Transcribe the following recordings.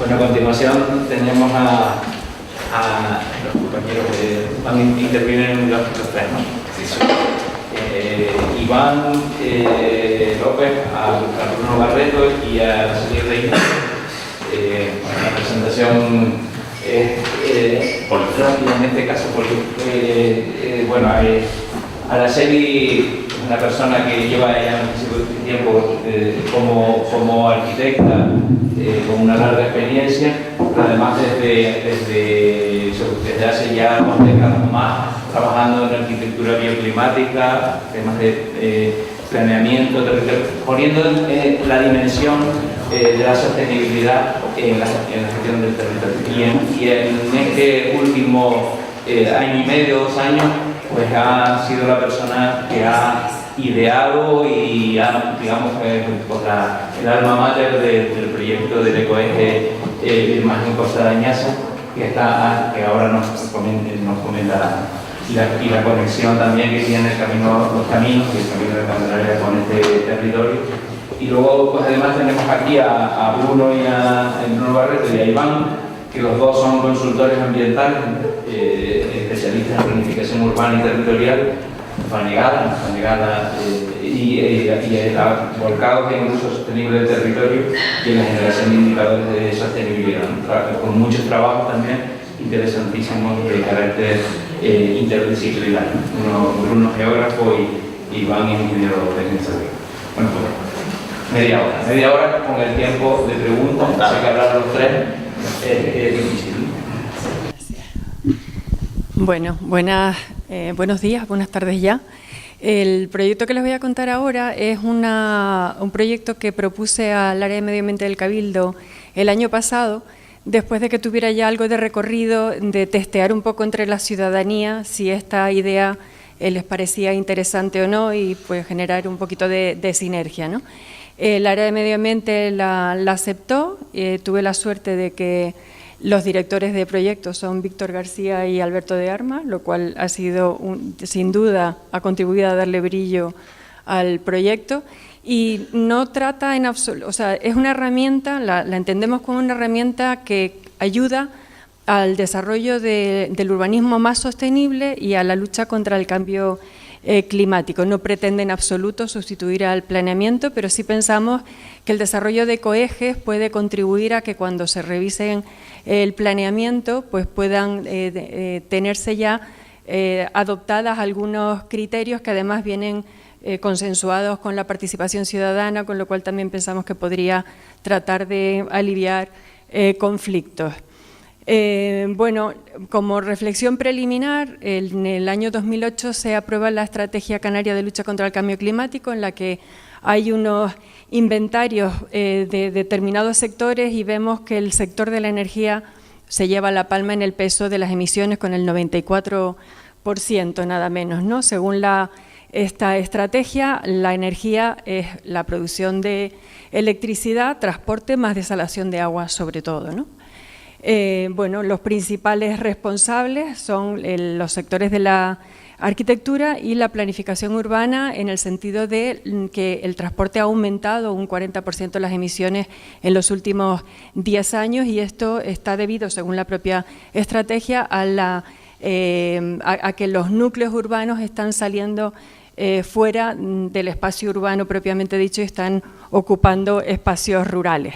Bueno, a continuación tenemos a los compañeros que van a intervenir en los tres, ¿no? Sí, sí. Iván López, a Bruno Barreto y a Sergio Reina. La presentación es rápida en este caso porque, bueno, Araceli es una persona que lleva ya mucho tiempo como arquitecta, con una larga experiencia, pero además desde hace ya 2 décadas más trabajando en arquitectura bioclimática, temas de planeamiento, poniendo la dimensión de la sostenibilidad en la gestión del territorio. Y en este último año y medio, 2 años, pues ha sido la persona que ha ideado y ha, digamos, el alma mater del proyecto del ecoeje Imagen Costa Dañasa, que ahora nos comenta y la conexión también que tiene los caminos y el camino de Candelaria con este territorio. Y luego, pues además tenemos aquí a Bruno y a Bruno Barreto y a Iván, que los dos son consultores ambientales, especialistas en planificación urbana y territorial, fanegada y volcados en el uso sostenible del territorio y en la generación de indicadores de sostenibilidad, con muchos trabajos también interesantísimos de carácter interdisciplinar. Bruno geógrafo y Iván ingeniero técnico. Bueno, pues media hora con el tiempo de preguntas, sé que hablar los tres es difícil. Bueno, buenos días, buenas tardes ya. El proyecto que les voy a contar ahora es un proyecto que propuse al área de medio ambiente del Cabildo el año pasado, después de que tuviera ya algo de recorrido, de testear un poco entre la ciudadanía si esta idea les parecía interesante o no y pues generar un poquito de sinergia, ¿no? El área de medio ambiente la aceptó, tuve la suerte de que los directores de proyectos son Víctor García y Alberto de Armas, lo cual ha sido, sin duda, ha contribuido a darle brillo al proyecto. Y no trata en absoluto, o sea, es una herramienta, la entendemos como una herramienta que ayuda al desarrollo del urbanismo más sostenible y a la lucha contra el cambio climático. No pretende en absoluto sustituir al planeamiento, pero sí pensamos que el desarrollo de ecoejes puede contribuir a que cuando se revisen el planeamiento pues puedan tenerse ya adoptadas algunos criterios que además vienen consensuados con la participación ciudadana, con lo cual también pensamos que podría tratar de aliviar conflictos. Bueno, como reflexión preliminar, en el año 2008 se aprueba la Estrategia Canaria de Lucha contra el Cambio Climático, en la que hay unos inventarios de determinados sectores y vemos que el sector de la energía se lleva la palma en el peso de las emisiones con el 94% nada menos, ¿no? Según esta estrategia, la energía es la producción de electricidad, transporte más desalación de agua sobre todo, ¿no? Bueno, los principales responsables son los sectores de la arquitectura y la planificación urbana, en el sentido de que el transporte ha aumentado un 40% las emisiones en los últimos 10 años y esto está debido, según la propia estrategia, a que los núcleos urbanos están saliendo fuera del espacio urbano propiamente dicho y están ocupando espacios rurales.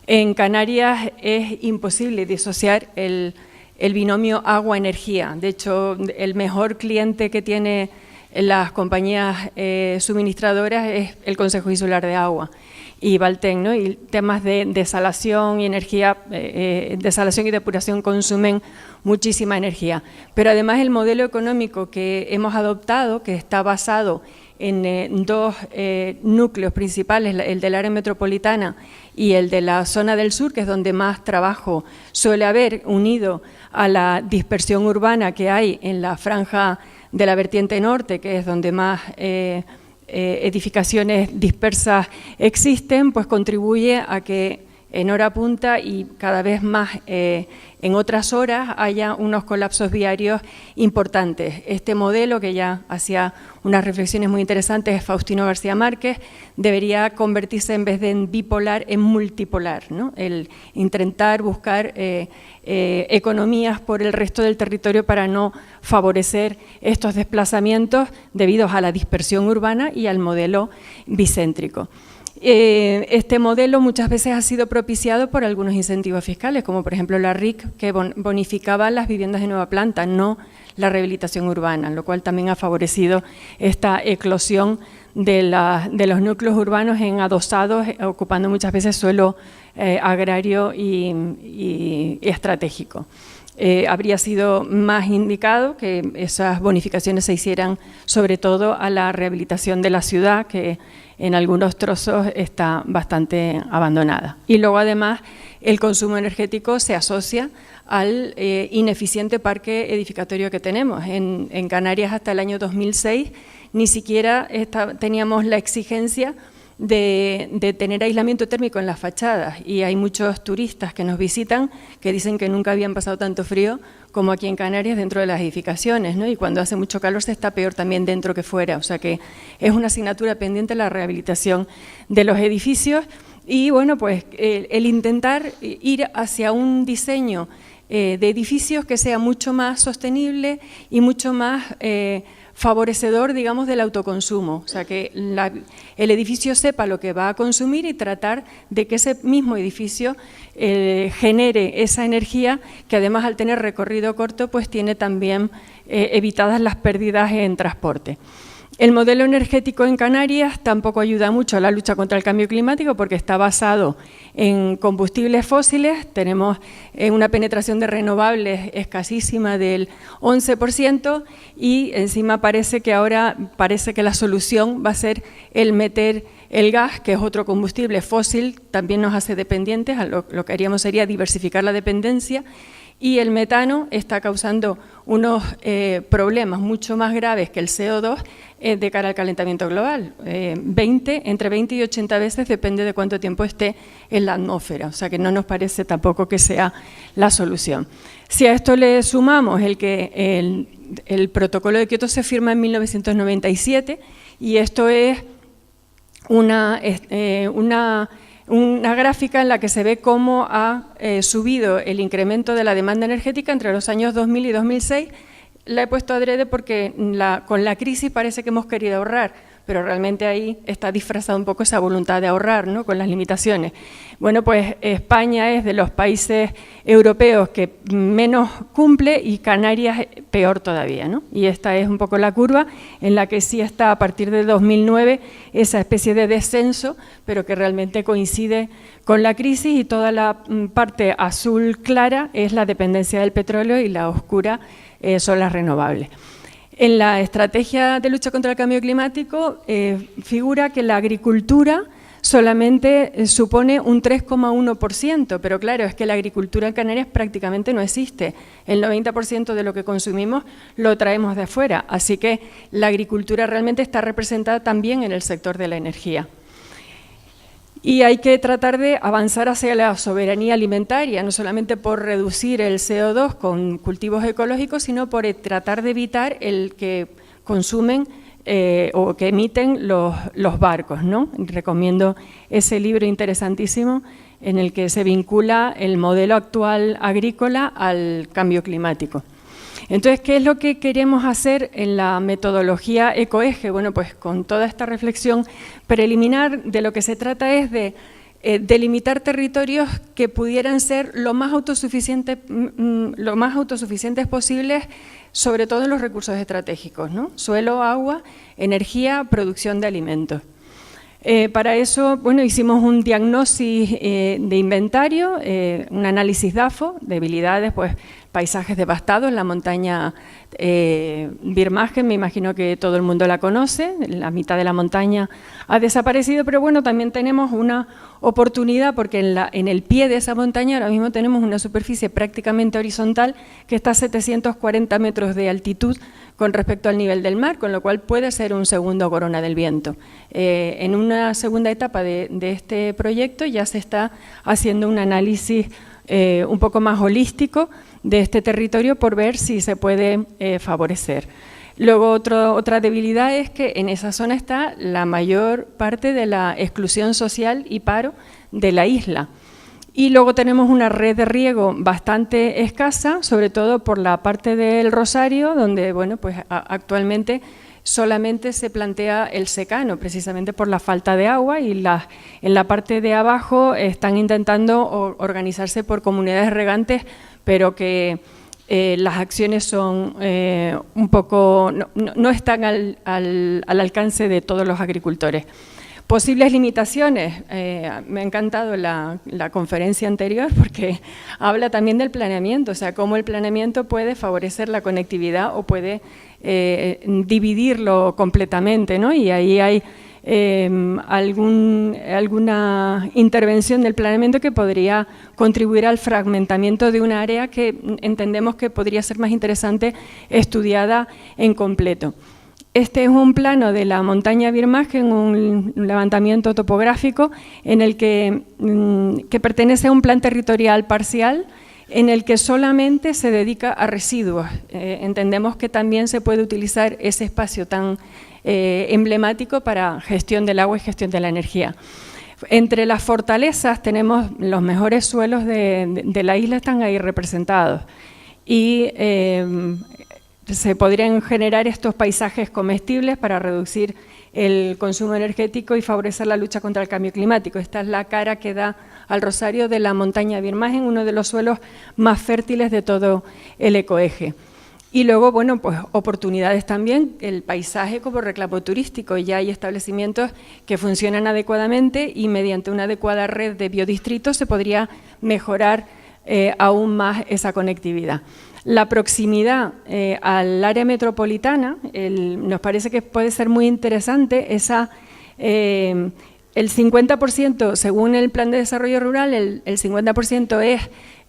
En Canarias es imposible disociar el binomio agua-energía. De hecho, el mejor cliente que tiene las compañías suministradoras es el Consejo Insular de Agua y Valten, ¿no? Y temas de desalación y energía, desalación y depuración consumen muchísima energía. Pero además el modelo económico que hemos adoptado, que está basado en dos núcleos principales, el del área metropolitana y el de la zona del sur, que es donde más trabajo suele haber, unido a la dispersión urbana que hay en la franja de la vertiente norte, que es donde más edificaciones dispersas existen, pues contribuye a que en hora punta y cada vez más en otras horas haya unos colapsos viarios importantes. Este modelo, que ya hacía unas reflexiones muy interesantes Faustino García Márquez, debería convertirse en vez de en bipolar en multipolar, ¿no? El intentar buscar economías por el resto del territorio para no favorecer estos desplazamientos debido a la dispersión urbana y al modelo bicéntrico. Este modelo muchas veces ha sido propiciado por algunos incentivos fiscales, como por ejemplo la RIC, que bonificaba las viviendas de nueva planta, no la rehabilitación urbana, lo cual también ha favorecido esta eclosión de los núcleos urbanos en adosados, ocupando muchas veces suelo agrario y estratégico. Habría sido más indicado que esas bonificaciones se hicieran sobre todo a la rehabilitación de la ciudad, que en algunos trozos está bastante abandonada. Y luego además el consumo energético se asocia al ineficiente parque edificatorio que tenemos. En Canarias hasta el año 2006 ni siquiera teníamos la exigencia de tener aislamiento térmico en las fachadas, y hay muchos turistas que nos visitan que dicen que nunca habían pasado tanto frío como aquí en Canarias dentro de las edificaciones, ¿no? Y cuando hace mucho calor se está peor también dentro que fuera, o sea que es una asignatura pendiente la rehabilitación de los edificios. Y bueno, pues el intentar ir hacia un diseño de edificios que sea mucho más sostenible y mucho más favorecedor, digamos, del autoconsumo, o sea, que el edificio sepa lo que va a consumir y tratar de que ese mismo edificio genere esa energía, que además al tener recorrido corto, pues tiene también evitadas las pérdidas en transporte. El modelo energético en Canarias tampoco ayuda mucho a la lucha contra el cambio climático porque está basado en combustibles fósiles. Tenemos una penetración de renovables escasísima del 11% y encima parece que la solución va a ser el meter el gas, que es otro combustible fósil, también nos hace dependientes. Lo que haríamos sería diversificar la dependencia. Y el metano está causando unos problemas mucho más graves que el CO2 de cara al calentamiento global. Entre 20 y 80 veces, depende de cuánto tiempo esté en la atmósfera, o sea que no nos parece tampoco que sea la solución. Si a esto le sumamos el protocolo de Kioto se firma en 1997 y esto es una gráfica en la que se ve cómo ha subido el incremento de la demanda energética entre los años 2000 y 2006. La he puesto adrede porque con la crisis parece que hemos querido ahorrar, pero realmente ahí está disfrazada un poco esa voluntad de ahorrar, ¿no?, con las limitaciones. Bueno, pues España es de los países europeos que menos cumple y Canarias peor todavía, ¿no? Y esta es un poco la curva en la que sí está a partir de 2009 esa especie de descenso, pero que realmente coincide con la crisis, y toda la parte azul clara es la dependencia del petróleo y la oscura son las renovables. En la estrategia de lucha contra el cambio climático figura que la agricultura solamente supone un 3,1%, pero claro, es que la agricultura en Canarias prácticamente no existe. El 90% de lo que consumimos lo traemos de afuera, así que la agricultura realmente está representada también en el sector de la energía. Y hay que tratar de avanzar hacia la soberanía alimentaria, no solamente por reducir el CO2 con cultivos ecológicos, sino por tratar de evitar el que consumen o que emiten los barcos, ¿no? Recomiendo ese libro interesantísimo en el que se vincula el modelo actual agrícola al cambio climático. Entonces, ¿qué es lo que queremos hacer en la metodología ecoeje? Bueno, pues con toda esta reflexión preliminar, de lo que se trata es de delimitar territorios que pudieran ser lo más autosuficientes posibles, sobre todo en los recursos estratégicos, ¿no? Suelo, agua, energía, producción de alimentos. Para eso, bueno, hicimos un diagnóstico de inventario, un análisis DAFO, debilidades, pues paisajes devastados, la montaña Birmagen, me imagino que todo el mundo la conoce, la mitad de la montaña ha desaparecido, pero bueno, también tenemos una oportunidad porque en el pie de esa montaña ahora mismo tenemos una superficie prácticamente horizontal que está a 740 metros de altitud con respecto al nivel del mar, con lo cual puede ser un segundo Corona del Viento. En una segunda etapa de este proyecto ya se está haciendo un análisis un poco más holístico de este territorio por ver si se puede favorecer. Luego otra debilidad es que en esa zona está la mayor parte de la exclusión social y paro de la isla. Y luego tenemos una red de riego bastante escasa, sobre todo por la parte del Rosario, donde bueno, pues actualmente solamente se plantea el secano, precisamente por la falta de agua, y en la parte de abajo están intentando organizarse por comunidades regantes, pero que las acciones son un poco, no están al alcance de todos los agricultores. Posibles limitaciones, me ha encantado la conferencia anterior porque habla también del planeamiento, o sea, cómo el planeamiento puede favorecer la conectividad o puede dividirlo completamente, ¿no? Y ahí hay alguna intervención del planeamiento que podría contribuir al fragmentamiento de un área que entendemos que podría ser más interesante estudiada en completo. Este es un plano de la montaña Birmagen, un levantamiento topográfico en el que pertenece a un plan territorial parcial en el que solamente se dedica a residuos. Entendemos que también se puede utilizar ese espacio tan emblemático para gestión del agua y gestión de la energía. Entre las fortalezas tenemos los mejores suelos de la isla, están ahí representados. Y se podrían generar estos paisajes comestibles para reducir el consumo energético y favorecer la lucha contra el cambio climático. Esta es la cara que da al Rosario de la montaña Birmagen, uno de los suelos más fértiles de todo el ecoeje. Y luego, bueno, pues oportunidades también, el paisaje como reclamo turístico. Ya hay establecimientos que funcionan adecuadamente y mediante una adecuada red de biodistritos se podría mejorar aún más esa conectividad. La proximidad al área metropolitana, nos parece que puede ser muy interesante el 50%, según el Plan de Desarrollo Rural, el 50%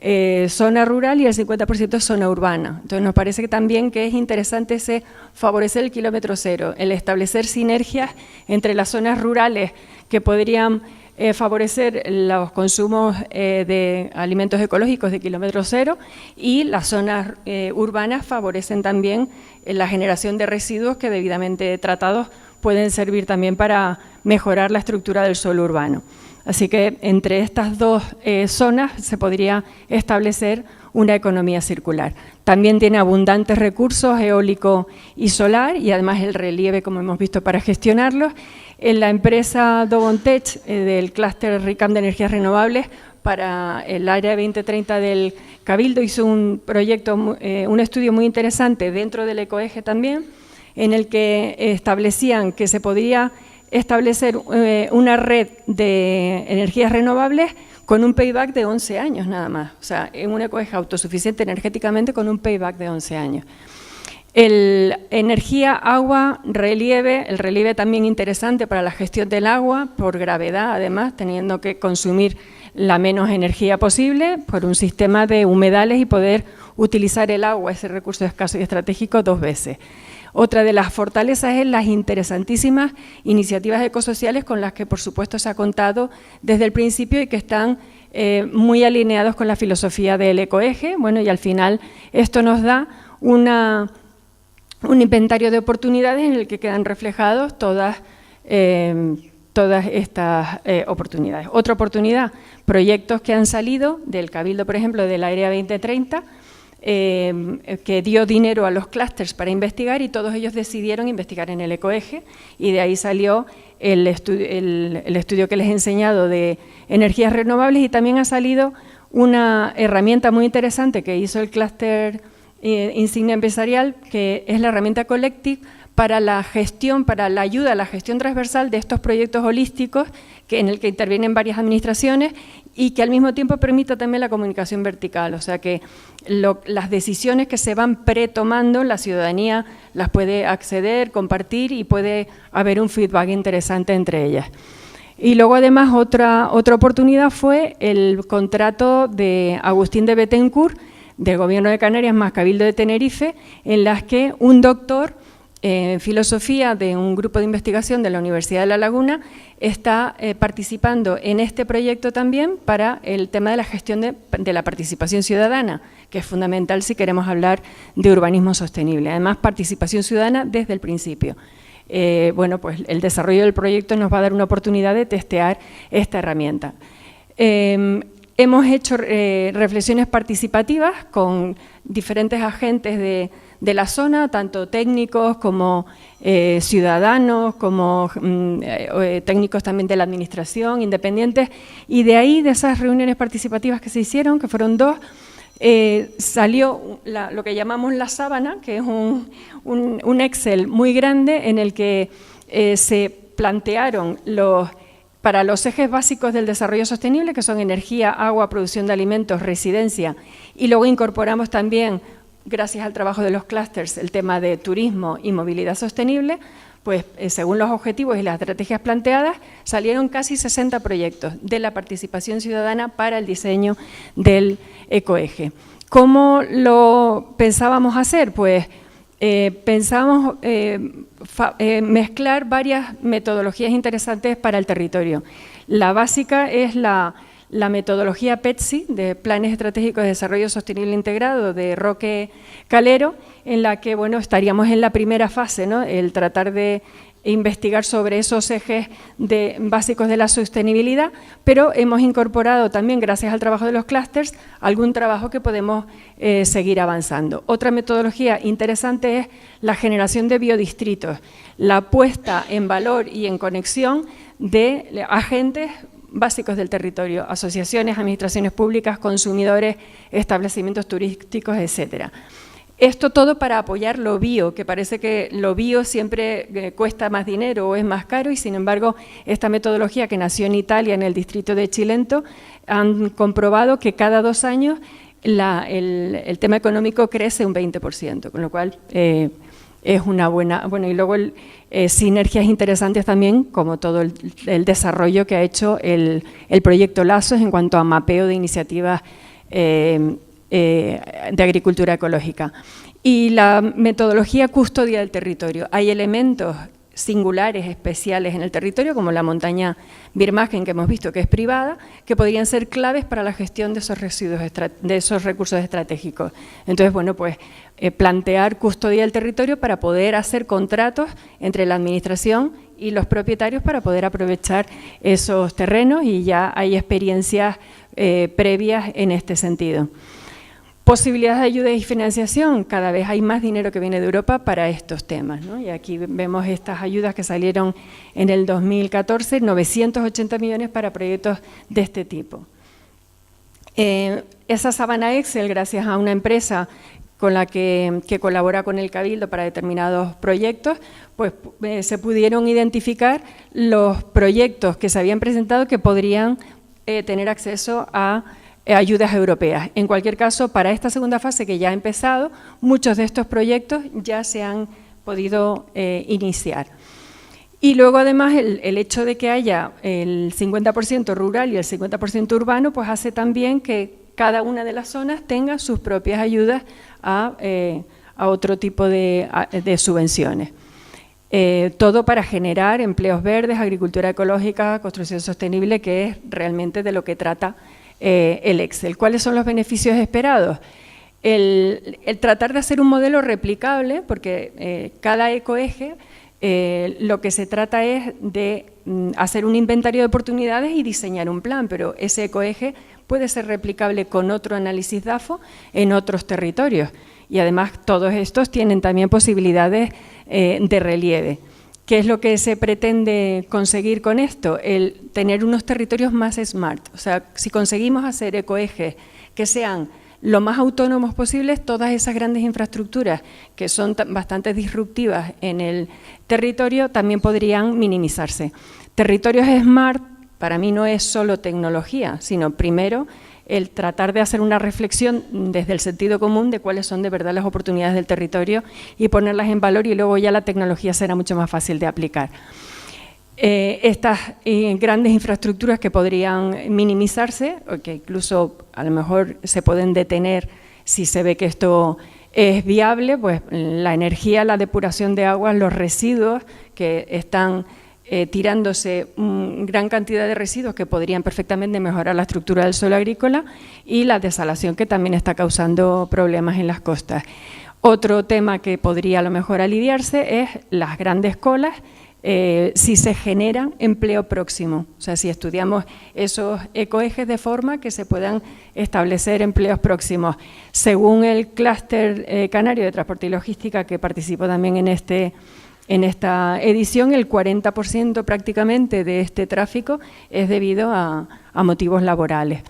es zona rural y el 50% es zona urbana. Entonces nos parece que también que es interesante favorecer el kilómetro cero, el establecer sinergias entre las zonas rurales que podrían favorecer los consumos de alimentos ecológicos de kilómetro cero, y las zonas urbanas favorecen también la generación de residuos que debidamente tratados pueden servir también para mejorar la estructura del suelo urbano. Así que entre estas dos zonas se podría establecer una economía circular. También tiene abundantes recursos eólico y solar y además el relieve, como hemos visto, para gestionarlos. En la empresa Dobontech del clúster RICAM de energías renovables para el área 2030 del Cabildo hizo un proyecto, un estudio muy interesante dentro del ecoeje también, en el que establecían que se podría establecer una red de energías renovables con un payback de 11 años nada más, o sea, en un ecoeje autosuficiente energéticamente con un payback de 11 años. Energía, agua, relieve, el relieve también interesante para la gestión del agua, por gravedad además, teniendo que consumir la menos energía posible, por un sistema de humedales y poder utilizar el agua, ese recurso escaso y estratégico, 2 veces. Otra de las fortalezas es las interesantísimas iniciativas ecosociales con las que, por supuesto, se ha contado desde el principio y que están muy alineados con la filosofía del ecoeje. Bueno, y al final esto nos da un inventario de oportunidades en el que quedan reflejados todas estas oportunidades. Otra oportunidad, proyectos que han salido del Cabildo, por ejemplo, del Área 2030, que dio dinero a los clústeres para investigar y todos ellos decidieron investigar en el ecoeje y de ahí salió el estudio que les he enseñado de energías renovables, y también ha salido una herramienta muy interesante que hizo el clúster Insignia Empresarial, que es la herramienta Collective para la gestión, para la ayuda a la gestión transversal de estos proyectos holísticos en el que intervienen varias administraciones y que al mismo tiempo permita también la comunicación vertical, o sea que las decisiones que se van pretomando, la ciudadanía las puede acceder, compartir y puede haber un feedback interesante entre ellas. Y luego además otra oportunidad fue el contrato de Agustín de Bethencourt, del Gobierno de Canarias más Cabildo de Tenerife, en las que un doctor en filosofía de un grupo de investigación de la Universidad de La Laguna está participando en este proyecto también para el tema de la gestión de la participación ciudadana, que es fundamental si queremos hablar de urbanismo sostenible. Además, participación ciudadana desde el principio. Bueno, pues el desarrollo del proyecto nos va a dar una oportunidad de testear esta herramienta. Hemos hecho reflexiones participativas con diferentes agentes de la zona, tanto técnicos como ciudadanos, como técnicos también de la administración, independientes, y de ahí, de esas reuniones participativas que se hicieron, que fueron 2, salió lo que llamamos la sábana, que es un Excel muy grande en el que se plantearon para los ejes básicos del desarrollo sostenible, que son energía, agua, producción de alimentos, residencia, y luego incorporamos también, gracias al trabajo de los clústeres, el tema de turismo y movilidad sostenible, pues según los objetivos y las estrategias planteadas, salieron casi 60 proyectos de la participación ciudadana para el diseño del ecoeje. ¿Cómo lo pensábamos hacer? Pues pensábamos mezclar varias metodologías interesantes para el territorio. La básica es la metodología PETSI, de Planes Estratégicos de Desarrollo Sostenible Integrado, de Roque Calero, en la que, bueno, estaríamos en la primera fase, ¿no? El tratar de investigar sobre esos ejes básicos de la sostenibilidad, pero hemos incorporado también, gracias al trabajo de los clústeres, algún trabajo que podemos seguir avanzando. Otra metodología interesante es la generación de biodistritos, la puesta en valor y en conexión de agentes básicos del territorio, asociaciones, administraciones públicas, consumidores, establecimientos turísticos, etcétera. Esto todo para apoyar lo bio, que parece que lo bio siempre cuesta más dinero o es más caro, y sin embargo esta metodología, que nació en Italia, en el distrito de Chilento, han comprobado que cada 2 años el tema económico crece un 20%, con lo cual es una buena… Bueno, y luego sinergias interesantes también, como todo el desarrollo que ha hecho el proyecto Lazos en cuanto a mapeo de iniciativas de agricultura ecológica. Y la metodología custodia del territorio. Hay elementos singulares, especiales en el territorio, como la montaña Birmagen, que hemos visto que es privada, que podrían ser claves para la gestión de esos residuos, de esos recursos estratégicos. Entonces, bueno, pues plantear custodia del territorio para poder hacer contratos entre la administración y los propietarios para poder aprovechar esos terrenos, y ya hay experiencias previas en este sentido. Posibilidades de ayuda y financiación, cada vez hay más dinero que viene de Europa para estos temas, ¿no? Y aquí vemos estas ayudas que salieron en el 2014, 980 millones para proyectos de este tipo. Esa sábana Excel, gracias a una empresa con la que colabora con el Cabildo para determinados proyectos, pues se pudieron identificar los proyectos que se habían presentado que podrían tener acceso a ayudas europeas. En cualquier caso, para esta segunda fase que ya ha empezado, muchos de estos proyectos ya se han podido iniciar. Y luego, además, el hecho de que haya el 50% rural y el 50% urbano, pues hace también que cada una de las zonas tenga sus propias ayudas a otro tipo de subvenciones. Todo para generar empleos verdes, agricultura ecológica, construcción sostenible, que es realmente de lo que trata el Excel. ¿Cuáles son los beneficios esperados? El tratar de hacer un modelo replicable, porque cada ecoeje lo que se trata es de hacer un inventario de oportunidades y diseñar un plan, pero ese ecoeje puede ser replicable con otro análisis DAFO en otros territorios, y además todos estos tienen también posibilidades de relieve. ¿Qué es lo que se pretende conseguir con esto? El tener unos territorios más smart. O sea, si conseguimos hacer ecoejes que sean lo más autónomos posibles, todas esas grandes infraestructuras que son bastante disruptivas en el territorio también podrían minimizarse. Territorios smart para mí no es solo tecnología, sino primero el tratar de hacer una reflexión desde el sentido común de cuáles son de verdad las oportunidades del territorio y ponerlas en valor, y luego ya la tecnología será mucho más fácil de aplicar. Estas grandes infraestructuras que podrían minimizarse, o que incluso a lo mejor se pueden detener si se ve que esto es viable, pues la energía, la depuración de aguas, los residuos que están tirándose gran cantidad de residuos que podrían perfectamente mejorar la estructura del suelo agrícola, y la desalación, que también está causando problemas en las costas. Otro tema que podría a lo mejor aliviarse es las grandes colas, si se genera empleo próximo, o sea, si estudiamos esos ecoejes de forma que se puedan establecer empleos próximos. Según el clúster canario de transporte y logística, que participó también en esta edición, el 40% prácticamente de este tráfico es debido a motivos laborales.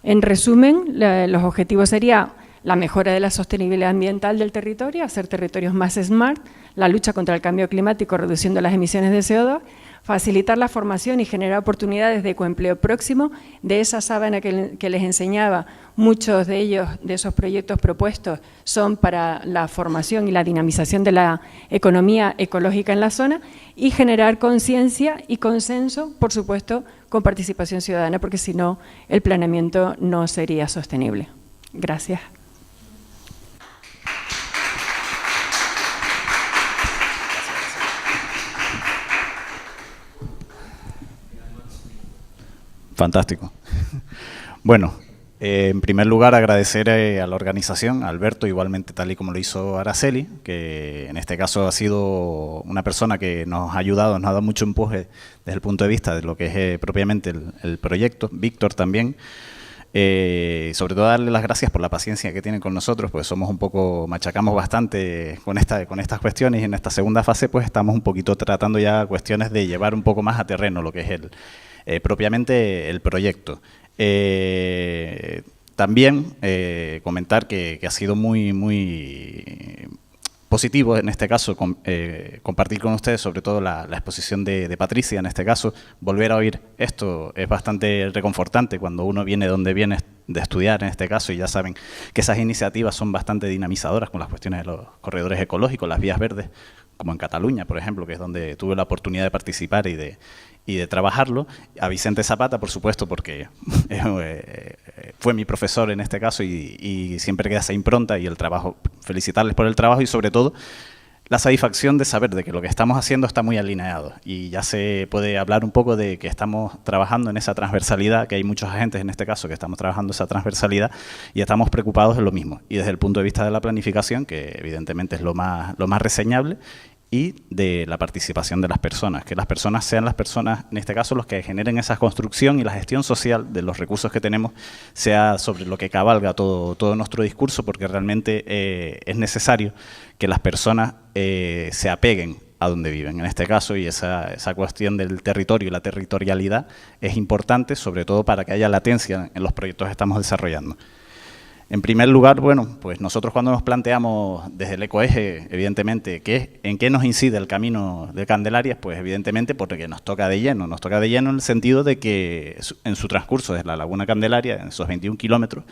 En resumen, los objetivos serían la mejora de la sostenibilidad ambiental del territorio, hacer territorios más smart, la lucha contra el cambio climático reduciendo las emisiones de CO2, facilitar la formación y generar oportunidades de ecoempleo próximo. De esa sábana que les enseñaba, muchos de ellos, de esos proyectos propuestos, son para la formación y la dinamización de la economía ecológica en la zona, y generar conciencia y consenso, por supuesto, con participación ciudadana, porque si no, el planeamiento no sería sostenible. Gracias. Fantástico. Bueno, en primer lugar agradecer a la organización, a Alberto, igualmente tal y como lo hizo Araceli, que en este caso ha sido una persona que nos ha ayudado, nos ha dado mucho empuje desde el punto de vista de lo que es propiamente el proyecto. Víctor también. Sobre todo darle las gracias por la paciencia que tienen con nosotros, pues somos un poco, machacamos bastante con estas cuestiones, y en esta segunda fase pues estamos un poquito tratando ya cuestiones de llevar un poco más a terreno lo que es propiamente el proyecto. También comentar que ha sido muy positivo en este caso compartir con ustedes sobre todo la exposición de Patricia. En este caso, volver a oír esto es bastante reconfortante cuando uno viene donde viene de estudiar, en este caso, y ya saben que esas iniciativas son bastante dinamizadoras con las cuestiones de los corredores ecológicos, las vías verdes, como en Cataluña, por ejemplo, que es donde tuve la oportunidad de participar y de trabajarlo. A Vicente Zapata, por supuesto, porque fue mi profesor en este caso, y siempre queda esa impronta y el trabajo, felicitarles por el trabajo y sobre todo la satisfacción de saber de que lo que estamos haciendo está muy alineado, y ya se puede hablar un poco de que estamos trabajando en esa transversalidad, que hay muchos agentes en este caso que estamos trabajando esa transversalidad y estamos preocupados en lo mismo. Y desde el punto de vista de la planificación, que evidentemente es lo más reseñable, y de la participación de las personas, que las personas sean las personas, en este caso, los que generen esa construcción, y la gestión social de los recursos que tenemos sea sobre lo que cabalga todo nuestro discurso, porque realmente es necesario que las personas se apeguen a donde viven, en este caso, y esa cuestión del territorio y la territorialidad es importante, sobre todo para que haya latencia en los proyectos que estamos desarrollando. En primer lugar, bueno, pues nosotros cuando nos planteamos desde el ecoeje, evidentemente, en qué nos incide el camino de Candelarias, pues evidentemente porque nos toca de lleno en el sentido de que en su transcurso desde la Laguna Candelaria, en esos 21 kilómetros,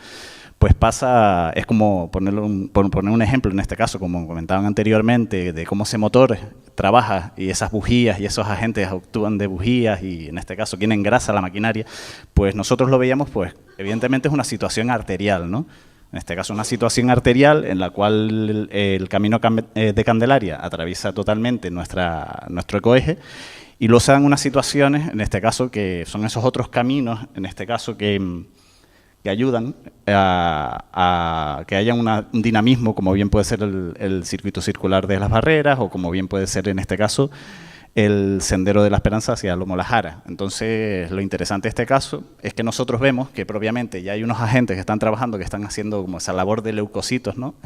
pues pasa, es como poner un ejemplo en este caso, como comentaban anteriormente, de cómo ese motor trabaja y esas bujías y esos agentes actúan de bujías y en este caso quien engrasa la maquinaria, pues nosotros lo veíamos, pues evidentemente es una situación arterial, ¿no? En este caso, una situación arterial en la cual el camino de Candelaria atraviesa totalmente nuestro ecoeje, y luego se dan unas situaciones, en este caso, que son esos otros caminos, en este caso, que ayudan a que haya un dinamismo, como bien puede ser el circuito circular de las barreras, o como bien puede ser, en este caso, el Sendero de la Esperanza hacia Lomo La Jara. Entonces, lo interesante de este caso es que nosotros vemos que propiamente ya hay unos agentes que están trabajando, que están haciendo como esa labor de leucocitos, ¿no?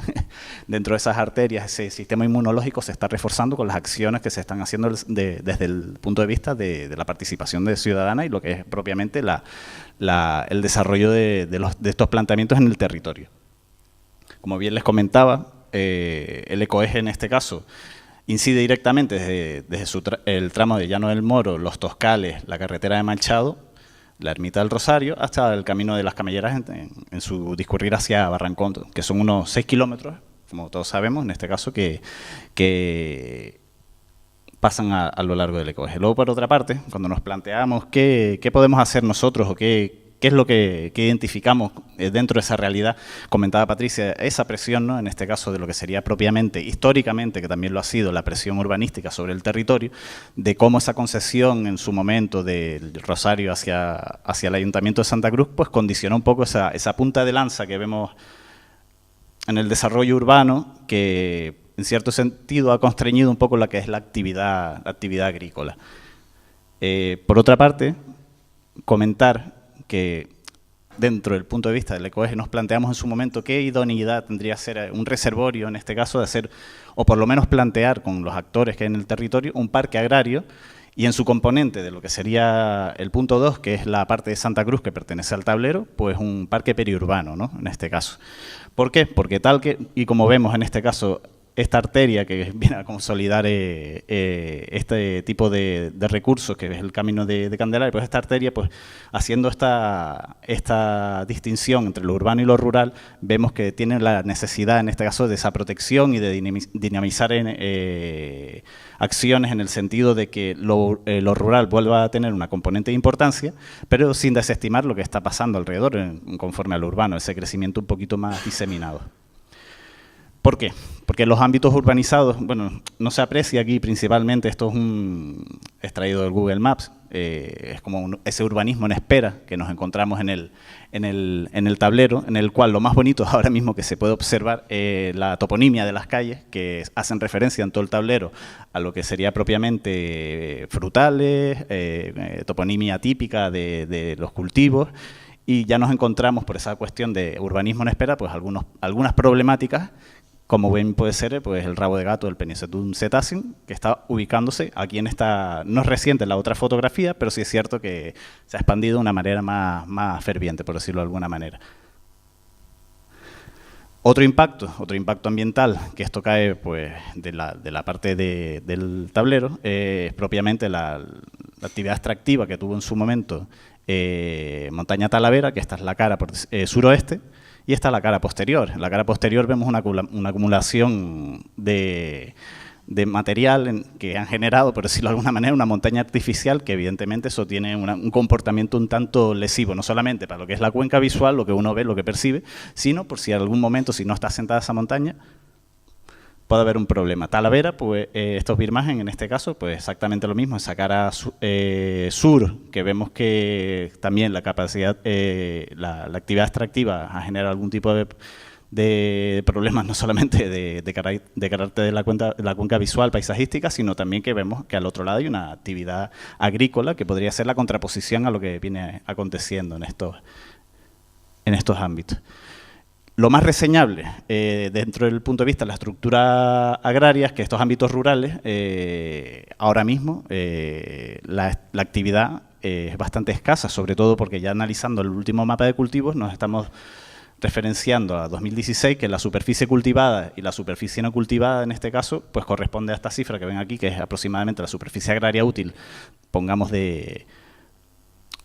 Dentro de esas arterias, ese sistema inmunológico se está reforzando con las acciones que se están haciendo desde el punto de vista de la participación ciudadana y lo que es propiamente el desarrollo de estos planteamientos en el territorio. Como bien les comentaba, el ecoeje en este caso incide directamente desde el tramo de Llano del Moro, Los Toscales, la carretera de Machado, la Ermita del Rosario, hasta el Camino de las Camelleras en su discurrir hacia Barrancón, que son unos 6 kilómetros, como todos sabemos, en este caso, que pasan a lo largo del ecoeje. Luego, por otra parte, cuando nos planteamos qué podemos hacer nosotros o qué es lo que identificamos dentro de esa realidad, comentaba Patricia, esa presión, ¿no?, en este caso de lo que sería propiamente, históricamente, que también lo ha sido, la presión urbanística sobre el territorio, de cómo esa concesión en su momento del Rosario hacia el Ayuntamiento de Santa Cruz, pues condicionó un poco esa punta de lanza que vemos en el desarrollo urbano, que en cierto sentido ha constreñido un poco lo que es la actividad agrícola. Por otra parte, comentar que dentro del punto de vista del ecoeje nos planteamos en su momento qué idoneidad tendría que ser un reservorio, en este caso, de hacer, o por lo menos plantear con los actores que hay en el territorio, un parque agrario, y en su componente de lo que sería el punto 2, que es la parte de Santa Cruz que pertenece al tablero, pues un parque periurbano, ¿no?, en este caso. ¿Por qué? Porque tal que, y como vemos en este caso, esta arteria que viene a consolidar este tipo de recursos, que es el camino de Candelaria, pues esta arteria, pues haciendo esta distinción entre lo urbano y lo rural, vemos que tiene la necesidad, en este caso, de esa protección y de dinamizar acciones en el sentido de que lo rural vuelva a tener una componente de importancia, pero sin desestimar lo que está pasando alrededor conforme a lo urbano, ese crecimiento un poquito más diseminado. ¿Por qué? Porque los ámbitos urbanizados, bueno, no se aprecia aquí principalmente, esto es extraído del Google Maps, es como ese urbanismo en espera que nos encontramos en el tablero, en el cual lo más bonito ahora mismo que se puede observar la toponimia de las calles, que hacen referencia en todo el tablero a lo que sería propiamente frutales, toponimia típica de los cultivos, y ya nos encontramos por esa cuestión de urbanismo en espera, pues algunas problemáticas, como bien puede ser pues el rabo de gato del Penicetum cetaceum, que está ubicándose aquí en esta, no es reciente la otra fotografía, pero sí es cierto que se ha expandido de una manera más ferviente, por decirlo de alguna manera. Otro impacto ambiental, que esto cae pues de la parte del tablero, es propiamente la actividad extractiva que tuvo en su momento Montaña Talavera, que esta es la cara suroeste, y esta es la cara posterior. En la cara posterior vemos una acumulación de material que han generado, por decirlo de alguna manera, una montaña artificial que evidentemente eso tiene un comportamiento un tanto lesivo, no solamente para lo que es la cuenca visual, lo que uno ve, lo que percibe, sino por si en algún momento, si no está asentada esa montaña, puede haber un problema. Talavera, pues estos birmagen, en este caso, pues exactamente lo mismo, esa cara sur, que vemos que también la capacidad, la actividad extractiva ha generado algún tipo de problemas, no solamente de carácter de la cuenca visual, paisajística, sino también que vemos que al otro lado hay una actividad agrícola que podría ser la contraposición a lo que viene aconteciendo en estos ámbitos. Lo más reseñable dentro del punto de vista de la estructura agraria es que estos ámbitos rurales, ahora mismo, la actividad es bastante escasa, sobre todo porque ya analizando el último mapa de cultivos nos estamos referenciando a 2016, que la superficie cultivada y la superficie no cultivada, en este caso, pues corresponde a esta cifra que ven aquí, que es aproximadamente la superficie agraria útil, pongamos de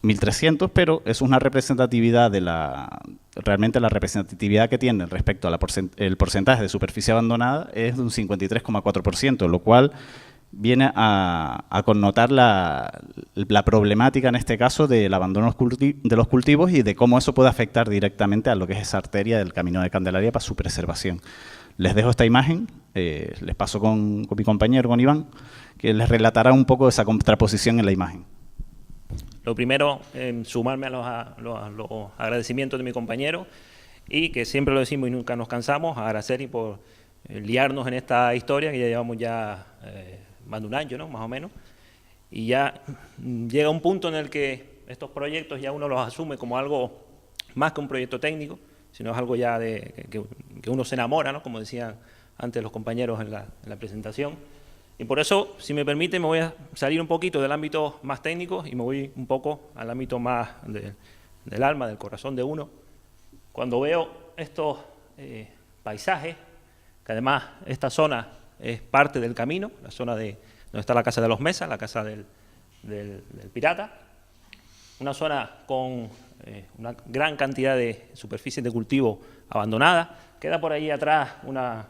1.300, pero es una representatividad realmente la representatividad que tiene respecto a el porcentaje de superficie abandonada es de un 53,4%, lo cual viene a connotar la problemática, en este caso, del abandono de los cultivos y de cómo eso puede afectar directamente a lo que es esa arteria del Camino de Candelaria para su preservación. Les dejo esta imagen, les paso con mi compañero, con Iván, que les relatará un poco esa contraposición en la imagen. Lo primero, sumarme a los agradecimientos de mi compañero y que siempre lo decimos y nunca nos cansamos, agradecer y por liarnos en esta historia que ya llevamos más de un año, ¿no?, más o menos, y ya llega un punto en el que estos proyectos ya uno los asume como algo más que un proyecto técnico, sino es algo ya que uno se enamora, ¿no?, como decían antes los compañeros en la presentación. Y por eso, si me permite, me voy a salir un poquito del ámbito más técnico y me voy un poco al ámbito más del alma, del corazón de uno. Cuando veo estos paisajes, que además esta zona es parte del camino, la zona donde está la Casa de los Mesas, la casa del pirata, una zona con una gran cantidad de superficies de cultivo abandonada. Queda por ahí atrás una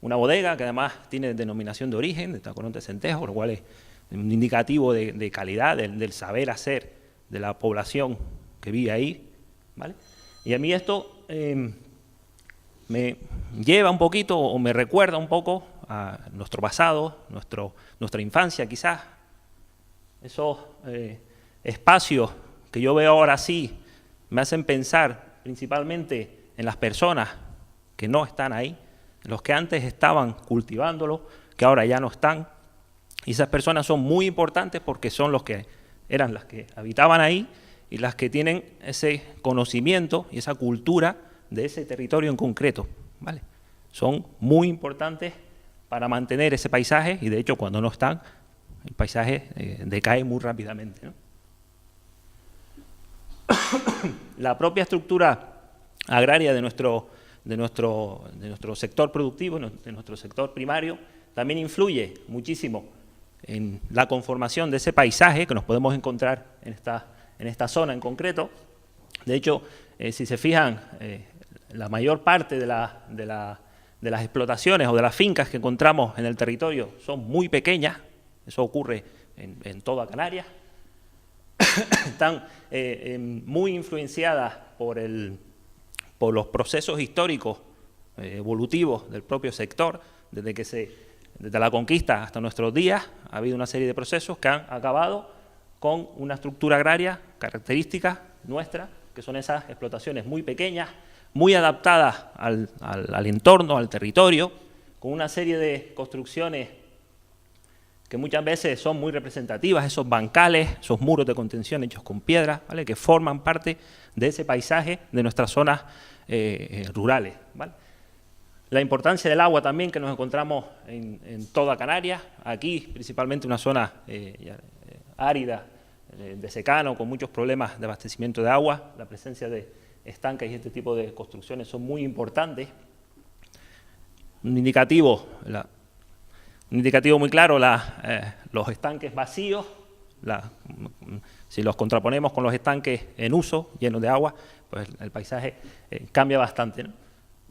bodega que además tiene denominación de origen, de Tacoronte Centejo, lo cual es un indicativo de calidad, del saber hacer de la población que vive ahí, ¿vale? Y a mí esto me lleva un poquito, o me recuerda un poco a nuestro pasado, nuestra infancia quizás. Esos espacios que yo veo ahora sí me hacen pensar principalmente en las personas que no están ahí, los que antes estaban cultivándolo, que ahora ya no están. Y esas personas son muy importantes porque son eran las que habitaban ahí y las que tienen ese conocimiento y esa cultura de ese territorio en concreto, ¿vale? Son muy importantes para mantener ese paisaje y, de hecho, cuando no están, el paisaje decae muy rápidamente, ¿no? La propia estructura agraria de nuestro sector productivo, de nuestro sector primario, también influye muchísimo en la conformación de ese paisaje que nos podemos encontrar en esta zona en concreto. De hecho, si se fijan, la mayor parte de las explotaciones o de las fincas que encontramos en el territorio son muy pequeñas. Eso ocurre en toda Canarias. Están muy influenciadas por los procesos históricos evolutivos del propio sector. Desde la conquista hasta nuestros días ha habido una serie de procesos que han acabado con una estructura agraria característica nuestra, que son esas explotaciones muy pequeñas, muy adaptadas al entorno, al territorio, con una serie de construcciones que muchas veces son muy representativas, esos bancales, esos muros de contención hechos con piedra, ¿vale?, que forman parte de ese paisaje de nuestras zonas rurales, ¿vale? La importancia del agua también que nos encontramos en toda Canarias, aquí principalmente una zona árida, de secano, con muchos problemas de abastecimiento de agua. La presencia de estanques y este tipo de construcciones son muy importantes. Un indicativo muy claro, los estanques vacíos, si los contraponemos con los estanques en uso, llenos de agua, pues el paisaje cambia bastante, ¿no?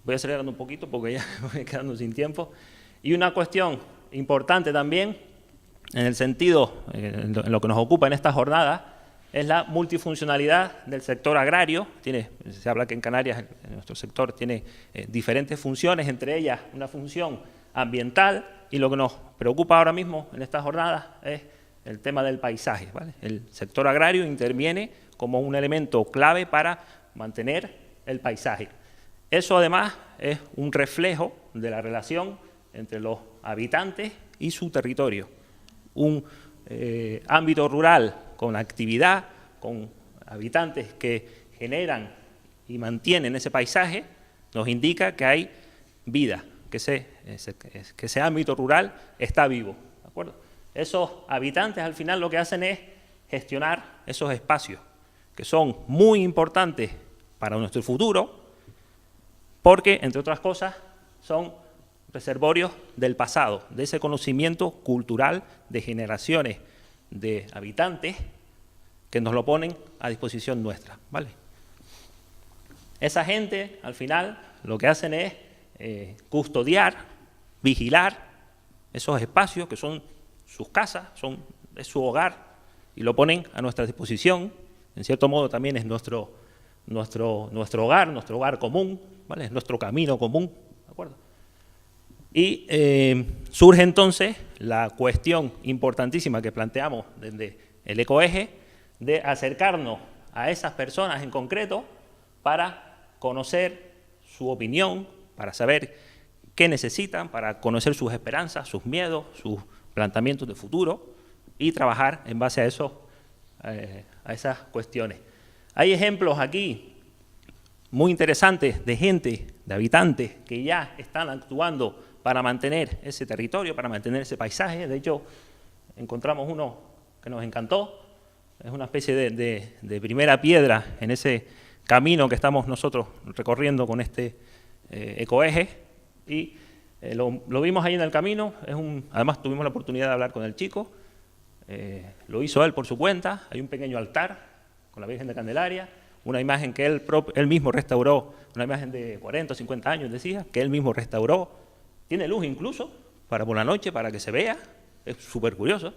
Voy acelerando un poquito porque ya me voy quedando sin tiempo. Y una cuestión importante también, en el sentido, en lo que nos ocupa en esta jornada, es la multifuncionalidad del sector agrario. Se habla que en Canarias nuestro sector tiene diferentes funciones, entre ellas una función ambiental, y lo que nos preocupa ahora mismo en esta jornada es el tema del paisaje, ¿vale? El sector agrario interviene como un elemento clave para mantener el paisaje. Eso además es un reflejo de la relación entre los habitantes y su territorio. Un ámbito rural con actividad, con habitantes que generan y mantienen ese paisaje, nos indica que hay vida, que ese ámbito rural está vivo, ¿de acuerdo? Esos habitantes al final lo que hacen es gestionar esos espacios, que son muy importantes para nuestro futuro, porque, entre otras cosas, son reservorios del pasado, de ese conocimiento cultural de generaciones de habitantes que nos lo ponen a disposición nuestra, ¿vale? Esa gente, al final, lo que hacen es custodiar, vigilar esos espacios que son sus casas, es su hogar, y lo ponen a nuestra disposición. En cierto modo también es nuestro hogar común, ¿vale? Es nuestro camino común, ¿de acuerdo? Y surge entonces la cuestión importantísima que planteamos desde el ecoeje, de acercarnos a esas personas en concreto para conocer su opinión, para saber qué necesitan, para conocer sus esperanzas, sus miedos, sus planteamientos de futuro y trabajar en base a esas cuestiones. Hay ejemplos aquí muy interesantes de gente, de habitantes que ya están actuando para mantener ese territorio, para mantener ese paisaje. De hecho, encontramos uno que nos encantó. Es una especie de primera piedra en ese camino que estamos nosotros recorriendo con este ecoeje. Y lo vimos ahí en el camino. Además, tuvimos la oportunidad de hablar con el chico. Lo hizo él por su cuenta. Hay un pequeño altar con la Virgen de Candelaria, una imagen que él mismo restauró, una imagen de 40 o 50 años, decía, que él mismo restauró. Tiene luz incluso, para por la noche, para que se vea, es súper curioso.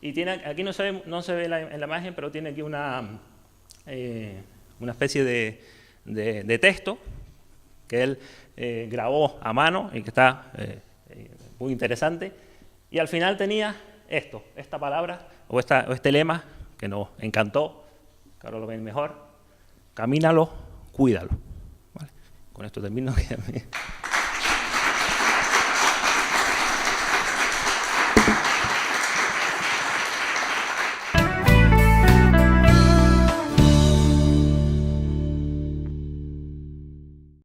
Y tiene, aquí no se ve en la imagen, pero tiene aquí una especie de texto que él grabó a mano y que está muy interesante. Y al final tenía esta palabra, o este lema, que nos encantó, que ahora lo ven mejor: camínalo, cuídalo. ¿Vale? Con esto termino.